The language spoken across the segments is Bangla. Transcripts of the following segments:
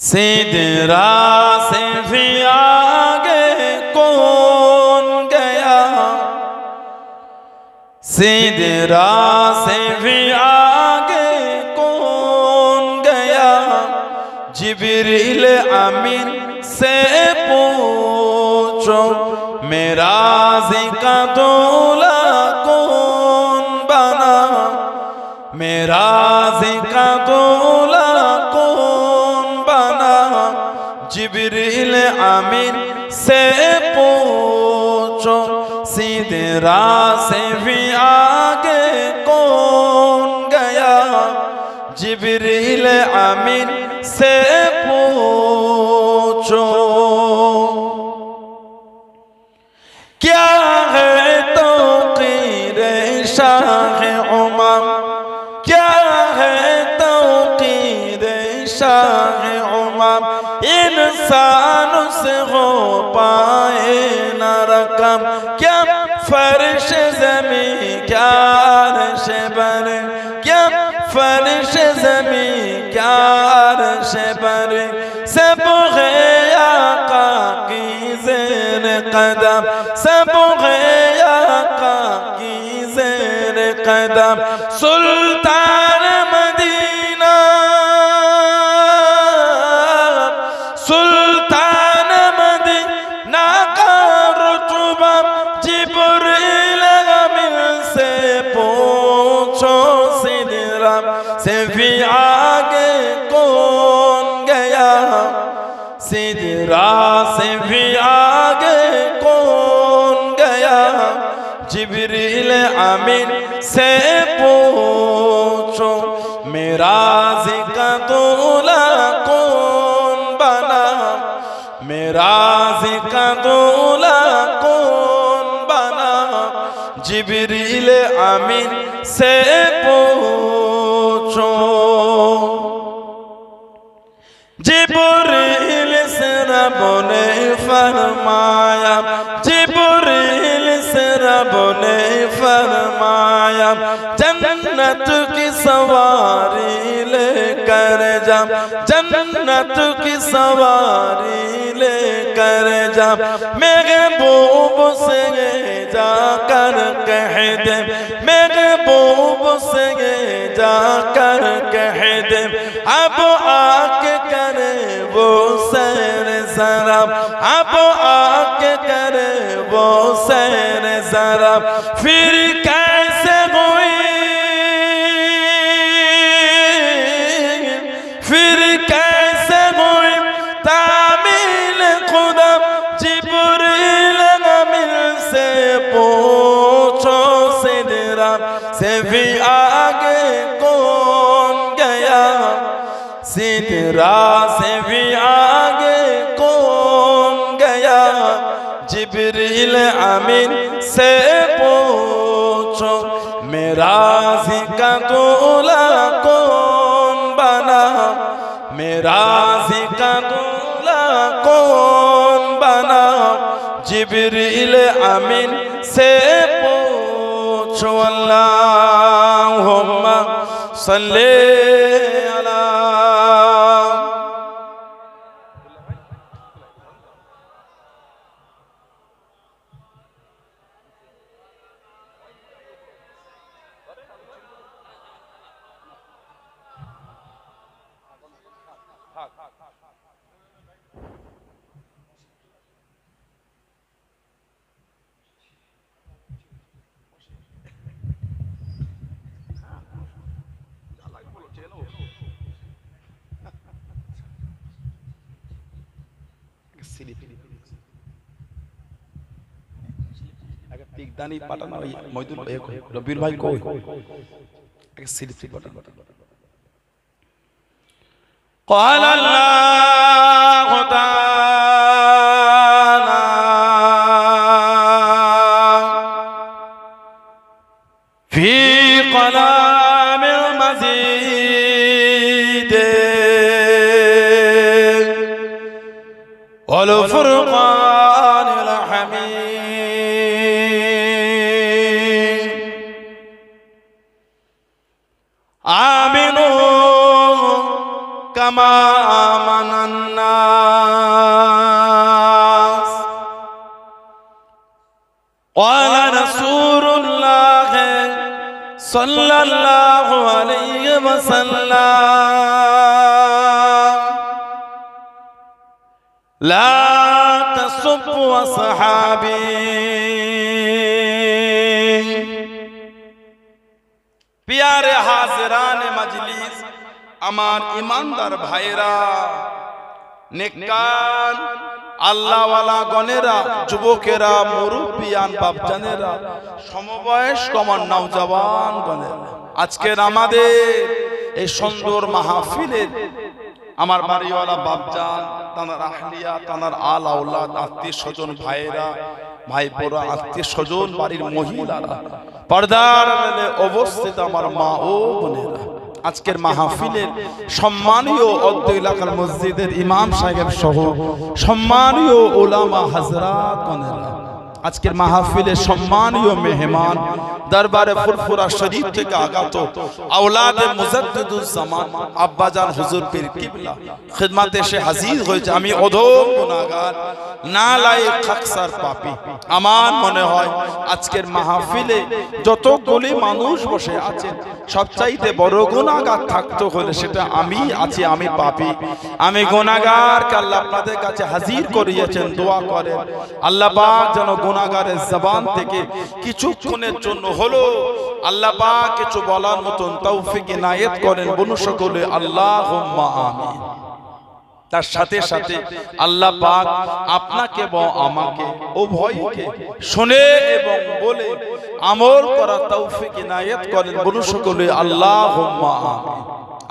सिदरा से भी आगे कौन गया, सिदरा से भी आगे कौन गया। जिब्रील अमीन से पूछो मेरा ज़िका दूल्हा कौन बना, मेरा ज़िका दूल्हा कौन बना। जिब्रील अमीन से पूछो सिदरा से भी आगे कौन गया। जिब्रील अमीन से पूछो क्या है तौक़ीर शाह उमम, क्या है तौक़ीर शाह उमम। इंसान से हो पाए न रकम, क्या फर्श ज़मीं क्या अर्श बर, क्या फर्श ज़मीं क्या अर्श बर। सब है आका की ज़ेर कदम, सब है आका की ज़ेर कदम। सुल्तान मदीना, सुल्तान मदीना का रुतबा। जिब्रील अमीन से पूछो सिदरा से भी आगे कौन गया, सिदरा से भी आगे कौन गया। जिब्रील अमीन से पूछो मेरा ज़िका दूल्हा कौन बना, मेरा ज़िका दूल्हा कौन बना। जिब्रील अमीन से पूछो। जिब्रील से रब ने फरमाया, जिब्रील से रब ने फरमाया। जन्नत की सवारी लेकर जा, जन्नत की सवारी लेकर जा। महबूब से जाकर कह दे, महबूब से जाकर कह दे। अब आके करे वो सैर ज़रा, अब आके करे वो सैर ज़रा। फिर कैसे हुई, फिर कैसे हुई तामील खुदा। जिब्रील अमीन से पूछो सिदरा से भी आगे कौन गया, सिदरा से भी आगे कौन गया। जिब्रील अमीन से पूछो मेरा ज़िका दूल्हा कौन बना, मेरा ज़िका दूल्हा कौन बना। जिब्रील अमीन से पूछो। अल्लाहुम्मा सल्ले अला। পিকদানি পাঠানো ওই মইদুল ভাই কই, রবিউল ভাই কই, একটা স্লিপ পাঠানো। قال الله تعالى في كلام المزيد والفرقان الحميد. آمنوا كما آمن সাল্লাল্লাহু আলাইহি ওয়াসাল্লাম লা তাসুব্বু আসহাবি প্যারে হাজিরানে মজলিস আমার ঈমানদার ভাইরা নেককার আল্লাহওয়ালা গণেরা যুবকেরা মুরব্বিয়ান বাপজানেরা সমবয়স্ক আমার নওজওয়ান গণেরা আজকের আমাদের এই সুন্দর মাহফিলের আমার বাড়িওয়ালা বাপজান তানার আহলিয়া তানার আল আওলাদ আত্মীয় স্বজন ভাইরা ভাইপোরা আত্মীয় স্বজন বাড়ির মহিলারা পর্দার আড়ালে অবস্থিত আমার মা ও বোনেরা আজকের মাহফিলের সম্মানীয় অত্র এলাকার মসজিদের ইমাম সাহেব সহ সম্মানীয় উলামা হযরত গণেরা আজকের মাহফিলের সম্মানীয় মেহমান দরবারে ফুরফুরা শরীফ থেকে আগত আওলাদে মুজাদ্দিদুজ জামান আব্বাজান হুজুর পীর কিবলা খিদমতে এসে হাজির হয়েছে আমি অধম গুনাহগার নালায়েক খাকসার পাপী আমার মনে হয় আজকের মাহফিলে যতগুলি মানুষ বসে আছেন সবচাইতে বড় গুনাহগার থাকতো হলে সেটা আমি আছি আমি পাপী আমি গুনাহগারকে আল্লাহ আপনাদের কাছে হাজির করিয়েছেন দোয়া করেন আল্লাহ পাক যেন গুনাহগারের জবান থেকে কিছুক্ষণের জন্য হলো আল্লাহ পাক কিছু বলার মতন তৌফিক ইনায়েত করেন বনু সকলে আল্লাহুম্মা আমিন তার সাথে সাথে আল্লাহ পাক আপনাকে এবং আমাকে উভয়কে শুনে এবং বলে আমল করার তৌফিক ইনায়েত করেন বনু সকলে আল্লাহুম্মা আমিন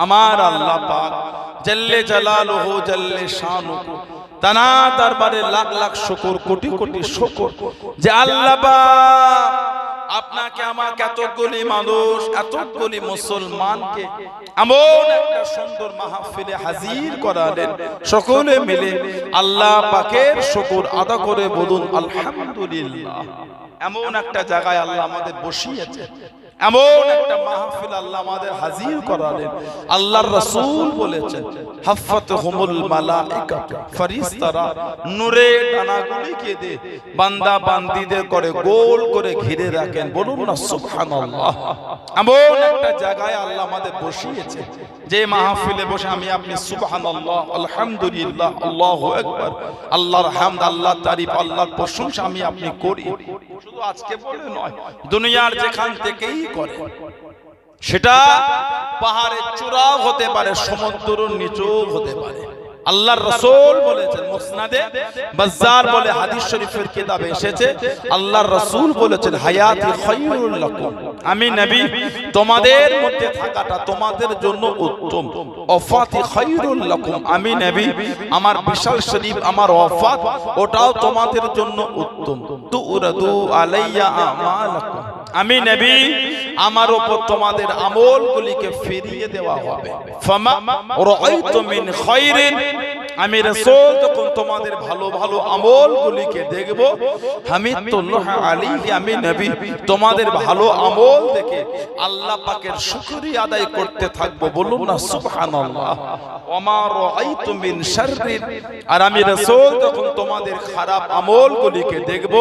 আমার আল্লাহ পাক জাল্লে জালালুহু জাল্লে শানুহু তানা দরবারে লাখ লাখ শুকর কোটি কোটি শুকর যে আল্লাহ পাক আপনাকে আমাকে এতগুলি মানুষ এতগুলি মুসলমানকে এমন একটা সুন্দর মাহফিলে হাজির করালেন সকলে মিলে আল্লাহ পাকের শুকর আদা করে বলুন আলহামদুলিল্লাহ এমন একটা জায়গায় আল্লাহ আমাদের বসিয়েছে এমন একটা মাহফিল আল্লাহ আমাদের হাজির করালেন আল্লাহর রাসূল বলেছেন হাফাতহুমুল মালাইকাতু ফেরেশতারা নূরে ডানাগুলিকে দে বান্দা বান্দীদের করে গোল করে ঘিরে রাখেন বলুন না সুবহানাল্লাহ এমন একটা জায়গায় আল্লাহ আমাদের বসিয়েছে যে মাহফিলে বসে আমি আপনি সুবহানাল্লাহ আলহামদুলিল্লাহ আল্লাহু আকবার আল্লাহর হামদ আল্লাহ তারিফ আল্লাহর প্রশংসা আমি আপনি করি শুধু আজকে বলে নয় দুনিয়ার যেখান থেকেই করে সেটা পাহাড়ের চূড়াও হতে পারে সমুদ্রের নিচেও হতে পারে আল্লাহর রাসূল বলেছেন মুসনাদে বাজ্জার বলে হাদিস শরীফের কিতাবে এসেছে আল্লাহর রাসূল বলেছেন হায়াতি খায়রুল লাকুম আমি নবী তোমাদের মধ্যে থাকাটা তোমাদের জন্য উত্তম ওয়াফাতি খায়রুল লাকুম আমি নবী আমার বিশাল শরীফ আমার ওয়াফাত ওটাও তোমাদের জন্য উত্তম তুরাদু আলাইয়া আমালাকুম আমি নবী আমার উপর তোমাদের আমলগুলিকে ফিরিয়ে দেওয়া হবে ফামা রাআইতু মিন খায়রিন আমি রাসূল যখন তোমাদের ভালো ভালো আমলগুলিকে দেখব হামিদুল্লাহ আলাইহি আমি নবী তোমাদের ভালো আমল দেখে আল্লাহ পাকের শুকরিয়া আদায় করতে থাকব বলুন না সুবহানাল্লাহ ওমা রাআইতু মিন শাররিন আর আমি রাসূল যখন তোমাদের খারাপ আমলগুলিকে দেখব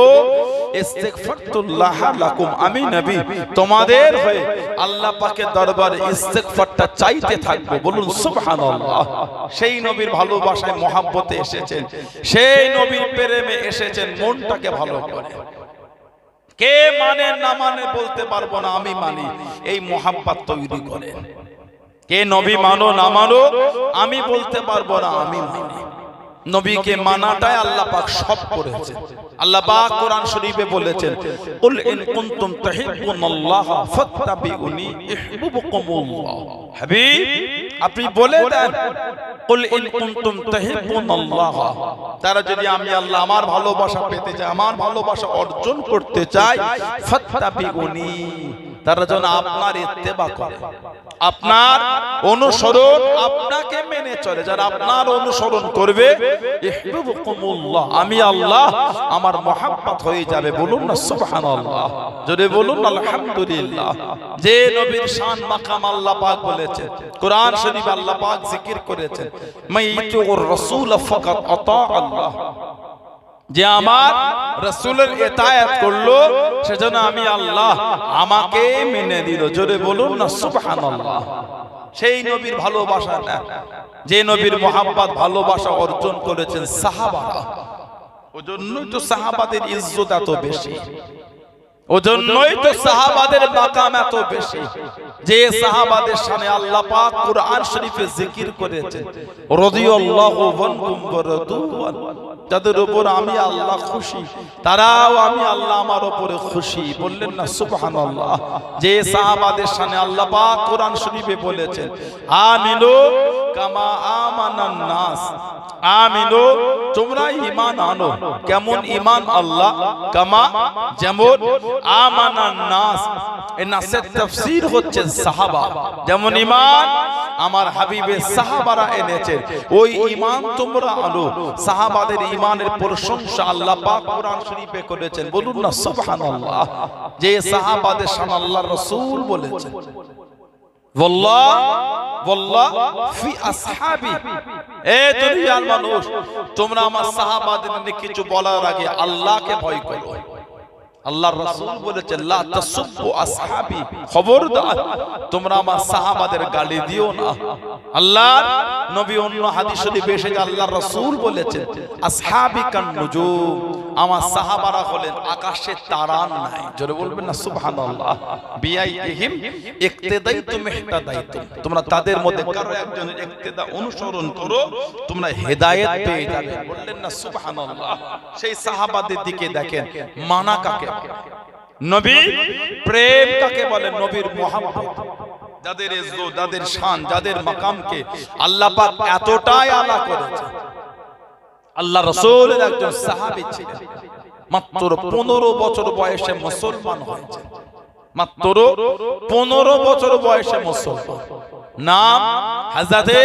ইস্তিগফারতুল্লাহ লাকুম আমি নবী তোমাদের হয়ে আল্লাহ পাকের দরবারে ইস্তিগফারটা চাইতে থাকব বলুন সুবহানাল্লাহ সেই নবীর ভালোবাসায় মহব্বতে এসেছেন সেই নবীর প্রেমে এসেছেন মনটাকে ভালো করে কে মানে না মানে বলতে পারবো না আমি মানি এই মহব্বত তৈরি করে কে নবী মানো না মানো আমি বলতে পারবো না আমি মানি নবীকে মানাটাই আল্লাহ পাক সব করেছেন আল্লাহ পাক কোরআন শরীফে বলেছেন কুল ইন কুনতুম তুহিব্বুনাল্লাহ ফাত্তাবিউনি ইউহিব্বুকুমুল্লাহ হাবিব আপনি বলে দেন কুল ইন কুনতুম তুহিব্বুনাল্লাহ তারা যদি আমি আল্লাহ আমার ভালোবাসা পেতে চাই আমার ভালোবাসা অর্জন করতে চাই ফাত্তাবিউনি তারা যেন আপনার ইত্তেবা করে আপনার অনুসরণ আপনাকে মেনে চলে যারা আপনার অনুসরণ করবে ইহবিবুকুমুল্লাহ আমি আল্লাহ আমার মহব্বত হয়ে যাবে বলুন না সুবহানাল্লাহ যদি বলুন আলহামদুলিল্লাহ যে নবীর শান মাকাম আল্লাহ পাক বলেছেন কোরআন শরীফ আল্লাহ পাক জিকির করেছেন মাইতুর রাসূল ফাকাত আতা আল্লাহ যে আমার রাসূলের ইতাআত করলো, সেজন্য আমি আল্লাহ আমাকে মেনে দিল। জোরে বলুন না সুবহানাল্লাহ। সেই নবীর ভালোবাসা না, যে নবীর মুহাব্বত ভালোবাসা অর্জন করেছেন সাহাবারা, ওজন্যই তো সাহাবাদের ইজ্জত এত বেশি, ওজন্যই তো সাহাবাদের মাকাম এত বেশি। যে সাহাবাদের সামনে আল্লাহ পাক কুরআন শরীফে জিকির করেছেন, রাদিয়াল্লাহু আনহুম ওয়া রাদু আন, যাদের উপর আমি আল্লাহ খুশি, তারাও আমি আল্লাহ আমার উপরে খুশি। বললেন না সুবহানাল্লাহ। যে সাহাবাদের সামনে আল্লাহ পাক কুরআন শরীফে বলেছেন, আমিনু কামা আমানান নাস, আমিনু তোমরা ঈমান আনো। কেমন ঈমান? আল্লাহ কামা, যেমন, আমানান নাস, এই নাসের তাফসীর হচ্ছে সাহাবা। যেমন ঈমান আমার হাবিবের সাহাবারা এনেছেন, ওই ঈমান তোমরা আনো। সাহাবাদের ঈমানের প্রশংসা আল্লাহ পাক কুরআন শরীফে করেছেন। বলুন না সুবহানাল্লাহ। যে সাহাবাদের সামনে আল্লাহর রাসূল বলেছেন, ওয়াল্লাহ ওয়াল্লাহ ফি আসহাবি, এ দুনিয়ার মানুষ, তোমরা আমার সাহাবাদের নিয়ে কিছু বলার আগে আল্লাহকে ভয় করো। আল্লাহর রাসূল বলেছেন, লা তাসুব্বু আসহাবি, খবরদার তোমরা আমার সাহাবাদের গালি দিও না। আল্লাহর নবী অন্য হাদিস শরীফে এসেছে, আল্লাহর রাসূল বলেছেন, আসহাবি কান নুজুম, আমার সাহাবারা হলেন আকাশের তারা নাই। জোরে বলবেন না সুবহানাল্লাহ। বিআইহিম ইক্তিদাইতুম ইহতাদাইতুম, তোমরা তাদের মধ্যে কারো একজনের ইক্তিদা অনুসরণ করো, তোমরা হেদায়েত পেয়ে যাবে। বললেন না সুবহানাল্লাহ। সেই সাহাবাদের দিকে দেখেন, মানা কাকে, নবী প্রেম কাকে বলে, নবীর মুহাব্বত, যাদের ইজ্জত, যাদের শান, যাদের মাকামকে আল্লাহ পাক এতটাই আলা করেছে। আল্লাহ রাসূলের একজন সাহাবী ছিলেন, মাত্র 15 বছর বয়সে মুসলমান হয়েছে, মাত্র 15 বছর বয়সে মুসলমান। নাম হযরতে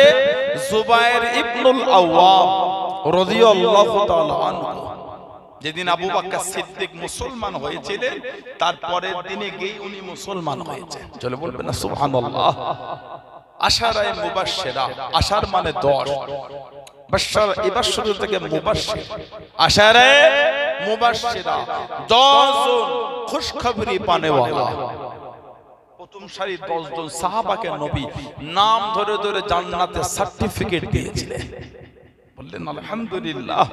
জুবায়ের ইবনুল আওয়াম রাদিয়াল্লাহু তাআলা আনহু। যেদিন আবু বকর সিদ্দিক মুসলমান হয়েছিলেন, তারপরের দিনে গিয়ে উনি মুসলমান হয়েছেন। চলে বলবেন না সুবহানাল্লাহ। আশারায়ে মুবাশশিরা, আশার মানে 10, বাশশার ইবাশশির থেকে মুবাশশির, আশারায়ে মুবাশশিরা 10 জন খুশখবরি পানেওয়ালা। প্রথম সারি 10 জন সাহাবাকে নবী নাম ধরে ধরে জান্নাতের সার্টিফিকেট দিয়েছিলেন। বললেন আলহামদুলিল্লাহ।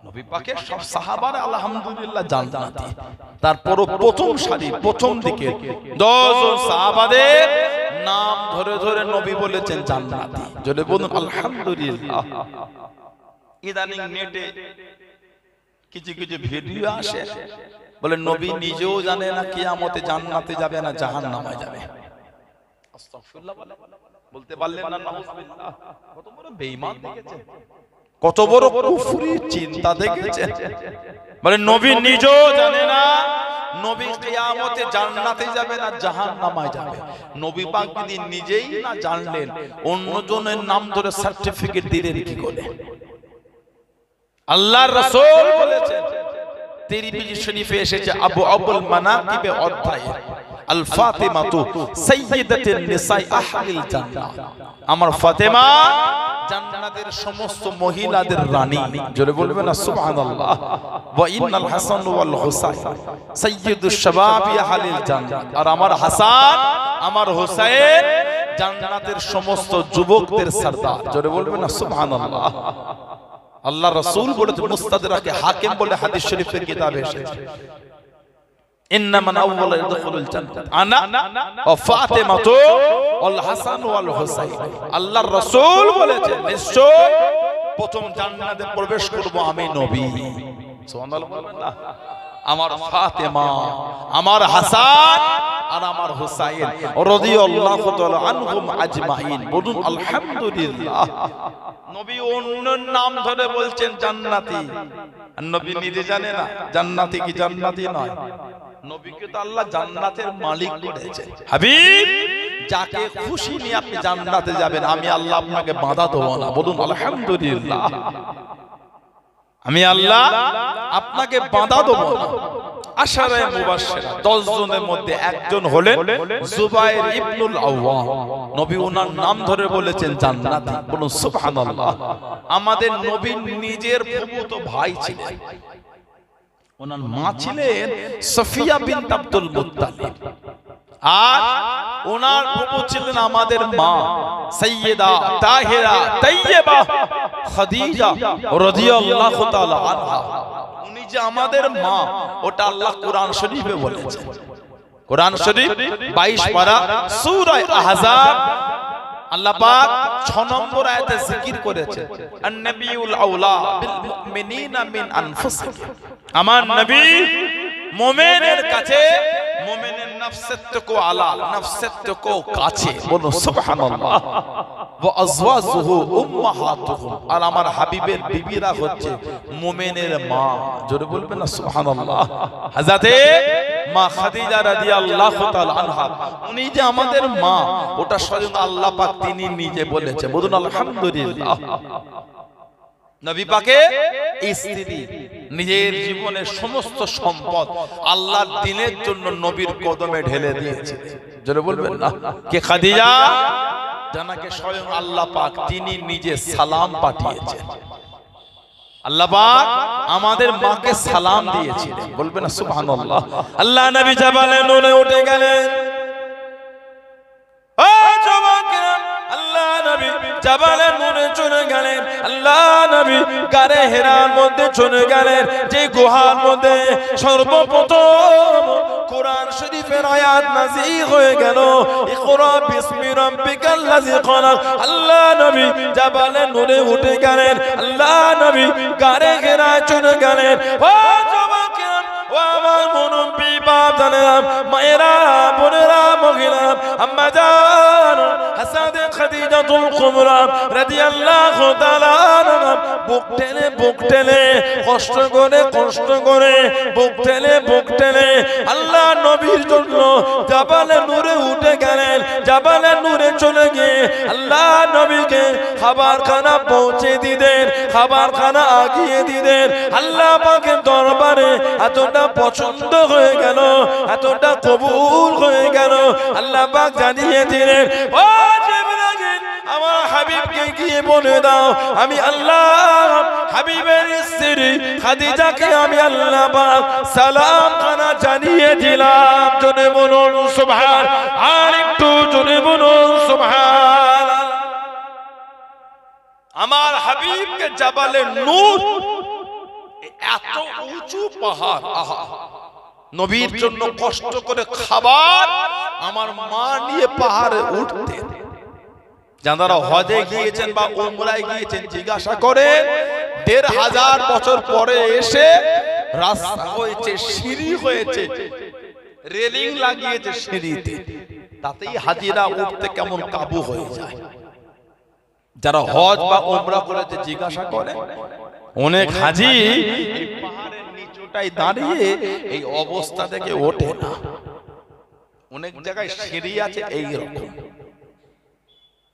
নবী পাকের সব সাহাবারা আলহামদুলিল্লাহ জান্নাতি। তারপর প্রথম সারি, প্রথম দিকে 10 জন সাহাবাদের নাম ধরে ধরে নবী বলেছেন জান্নাতি। জোরে বলুন আলহামদুলিল্লাহ। ইদানিং নেটে কিছু কিছু ভিডিও আসে, বলে নবী নিজেও জানে না কিয়ামতে জান্নাতে যাবে না জাহান্নামে যাবে। আস্তাগফিরুল্লাহ বলতে পারলেন না? নাউজুবিল্লাহ। কত বড় বেঈমান দেখেছেন, কত বড় কুফরি চিন্তা দেখেছেন। বলে নবী নিজেও জানে না নবী কিয়ামতে জান্নাতে যাবে না জাহান্নামে যাবে। নবী পাক যদি নিজেই না জানলেন, অন্যজনের নাম ধরে সার্টিফিকেট দিলেন কি করে? আল্লাহর রাসূল বলেছেন, তিরমিজি শরীফে এসেছে আবু আবুল মানাকিবে অধ্যায়ে, আল ফাতিমাতু সাইয়্যিদাতুন নিসাই আহলিল জান্নাহ, আমার ফাতেমা জান্নাতের সমস্ত মহিলাদের রানী। জোরে বলবেন না সুবহানাল্লাহ। ওয়া ইন্নাল হাসান ওয়াল হুসাইন সাইয়্যিদুশ শাবাবি আহলিল জান্নাহ, আর আমার হাসান, আমার হুসাইন জান্নাতের সমস্ত যুবকদের সরদার। জোরে বলবেন না সুবহানাল্লাহ। আল্লাহ রাসূল বলেছেন, মুস্তাদরাকে হাকিম বলে হাদিস শরীফের কিতাবে এসেছে, ইন্নামান আউওয়ালা ইয়াদখুলুল জান্নাত আনা ওয়া ফাতিমাতু ওয়াল হাসান ওয়াল হুসাইন। আল্লাহর রাসূল বলেছেন, নিশ্চয় প্রথম জান্নাতে প্রবেশ করব আমি নবী। সুবহানাল্লাহ বলবেন না? আমার ফাতেমা, আমার হাসান আর আমার হুসাইন রাদিয়াল্লাহু তাআলা আনহুম আজমাইন। বলুন আলহামদুলিল্লাহ। নবী অন্য নাম ধরে বলছেন জান্নাতি, আর নবী নিজে জানে না জান্নাতি কি জান্নাতি নয়। নবীকে তো আল্লাহ জান্নাতের মালিক করেছেন। হাবিব, যাকে খুশি নিয়ে আপনি জান্নাতে যাবেন, আমি আল্লাহ আপনাকে বাধা দেব না। বলুন আলহামদুলিল্লাহ। আমি আল্লাহ আপনাকে বাধা দেব না। আশারায়ে মুবাশশিরা 10 জনের মধ্যে একজন হলেন জুবাইর ইবনুল আওয়াম। নবী ওনার নাম ধরে বলেছেন জান্নাতি। বলুন সুবহানাল্লাহ। আমাদের নবীর নিজের ফুফুতো ভাই ছিলেন, ওনার মা ছিলেন সফিয়া বিনত আব্দুল মুত্তালিব, আর ওনার ফুফু ছিলেন আমাদের মা সাইয়্যিদা তাহিরা তাইয়্যিবা খাদিজা রাদিয়াল্লাহু তাআলা আনহা। উনি যে আমাদের মা, ওটা আল্লাহ কোরআন শরীফে বলেছেন। কোরআন শরীফ 22 পারা সূরা আহজাব আল্লাহ পাক 6 নম্বর আয়াতে জিকির করেছে, আন-নাবিয়ুল আউলা বিল মুমিনিনা মিন আনফুসিহিম। আমার নবী মুমিনের কাছে, মুমিনের নফসের থেকেও আলা, নফসের থেকেও কাছে। বলুন সুবহানাল্লাহ। ওয়া আজওয়াজুহু উম্মাহাতুহুম, আর আমার হাবিবের বিবিরা হচ্ছে মুমিনের মা। জোরে বলবেন না সুবহানাল্লাহ। হযরতে মা খাদিজা রাদিয়াল্লাহু তাআলা আনহা, উনি যে আমাদের মা, ওটা স্বয়ং আল্লাহ পাক তিনি নিজে বলেছে। বলুন আলহামদুলিল্লাহ। নবী পাকে স্ত্রী নিজের জীবনের সমস্ত সম্পদ আল্লাহর দ্বীনের জন্য নবীর কদমে ঢেলে দিয়েছে। জোরে বলবেন না। কে? খাদিজা, জানাকে স্বয়ং আল্লাহ পাক তিনি নিজে সালাম পাঠিয়েছেন। আল্লাহ পাক আমাদের মাকে সালাম দিয়েছিলেন। বলবেন না সুবহানাল্লাহ। আল্লাহ নবী জাবালে নূরে উঠে গেলেন। ও যুবকেরা, আল্লাহ নবী জাবালে নূরে চলে গেলেন। আল্লাহ নবী গারে হেরার মধ্যে চলে গেলেন, যে গুহার মধ্যে সর্বপ্রথম কোরআন শরীফের আয়াত নাযিল হয়ে গেল, ইকরা বিসমি রাব্বিকাল্লাযী খলাক। আল্লাহ নবী জাবালে নূরে উঠে গেলেন। আল্লাহ নবী গারে হেরায় চলে গেলেন। ও যুবকেরা, ও আমার মুরব্বি বাপজানেরা, মায়েরা, বোনেরা, মহিলা, আম্মা জান হাসাদে খাদিজাতুল কুবরা রাদিয়াল্লাহু তাআলা আনহা বুক টেনে কষ্ট করে বুক টেনে আল্লাহ নবীর জন্য জাবালে নূরে উঠে গেলেন। জাবালে নূরে চলে গিয়ে আল্লাহ নবীকে খাবারখানা পৌঁছে দিলেন, খাবারখানা আগিয়ে দিলেন। আল্লাহ পাকের দরবারে এতটা পছন্দ হয়ে গেল, এতটা কবুল হয়ে গেল। আল্লাহ পাক জানিয়ে দিলেন, ও জিবরাইল, আমার হাবিবকে গিয়ে বলে দাও, আমি আল্লাহ হাবিবের স্ত্রী খাদিজাকে আমি আল্লাহ পাক সালাম খানা জানিয়ে দিলাম। জোরে বলুন সুবহান। আর একটু জোরে বলুন সুবহান। আমার হাবিবকে জাবালে নূর, এত উঁচু পাহাড়, আহা, নবীর জন্য কষ্ট করে খাবার আমার মা নিয়ে পাহাড়ে উঠতেন। যারা হজে গিয়েছেন বা উমরায় গিয়েছেন জিজ্ঞাসা করে, ১৫০০ বছর পরে এসে রাস্তা হয়েছে, সিঁড়ি হয়েছে, রেলিং লাগিয়েছে সিঁড়িতে, তাতেই হাজিরা উঠতে কেমন কাবু হয়ে যায়। যারা হজ বা উমরা করেছে জিজ্ঞাসা করে, অনেক হাজি পাহাড়ের নিচুটাই দাঁড়িয়ে এই অবস্থা থেকে ওঠে না। অনেক জায়গায় সিঁড়ি আছে এই রকম,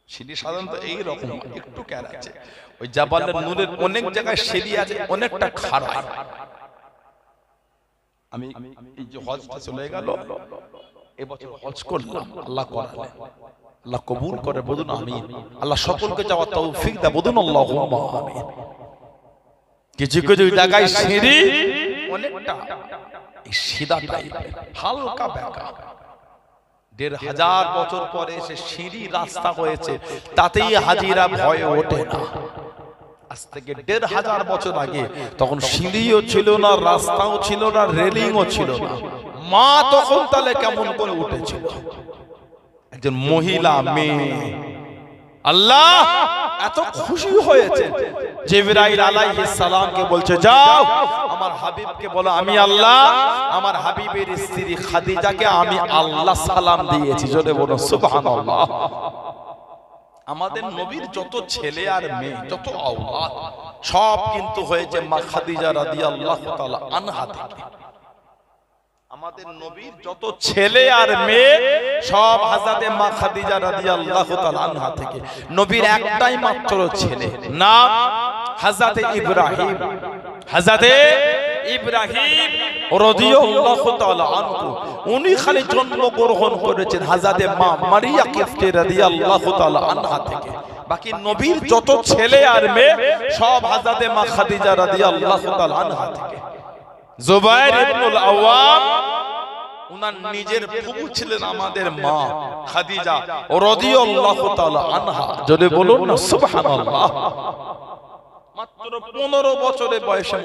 সিঁড়ি সাধারণত এই রকম একটু ক্যার আছে। ওই জাবালের নূরের অনেক জায়গায় সিঁড়ি আছে, অনেকটা খাড়া। আমি এই যে হজটা চলে গেল, এবছর হজ করলাম, আল্লাহ করালেন, আল্লাহ কবুল করে। বলুন আমিন। আল্লাহ সকলকে যাওয়ার তৌফিক দেয়। বলুন আল্লাহুম্মা আমিন। কিছু কিছু জায়গায় সিঁড়ি অনেকটা সিধা টাইপের, হালকা বেঁকা। ১৫০০ বছর পরে এসে সিঁড়ি রাস্তা হয়েছে, তাতেই হাজিরা ভয়ে ওঠে না। আজ থেকে ১৫০০ বছর আগে তখন সিঁড়িও ছিল না, রাস্তাও ছিল না, রেলিংও ছিল না। মা তখন তাহলে কেমন করে উঠেছিল? একজন মহিলা মেয়ে, আল্লাহ এত খুশি হয়েছে, জিবরাইল আলাইহিস সালামকে বলছে, যাও আমার হাবিবকে বলো, আমি আল্লাহ আমার হাবিবের স্ত্রী খাদিজাকে আমি আল্লাহ সালাম দিয়েছি। জোরে বলো সুবহানাল্লাহ। আমাদের নবীর যত ছেলে আর মেয়ে, যত আওলাদ, সব কিন্তু হয়েছে মা খাদিজা রাদিয়াল্লাহু তাআলা আনহা থেকে। আমাদের নবীর যত ছেলে আর মেয়ে সব হযরতে মা খাদিজা রাদিয়াল্লাহু তাআলা আনহা থেকে। নবীর একটাই মাত্র ছেলে, নাম হযরতে ইব্রাহিম। হযরতে ইব্রাহিম রাদিয়াল্লাহু তাআলা আনহু, উনি খালি জন্মগ্রহণ করেছেন হযরতে মা মারিয়া কিফতি রাদিয়াল্লাহু তাআলা আনহা থেকে। বাকি নবীর যত ছেলে আর মেয়ে সব হযরতে মা খাদিজা রাদিয়াল্লাহু তাআলা আনহা থেকে। জুবাইর ইবনুল আওয়াম উনার নিজের ফুফু ছিলেন আমাদের মা খাদিজা রাদিয়াল্লাহু তাআলা আনহা। যদি বলুন না সুবহানাল্লাহ। মাত্র 15 বছরের বয়সে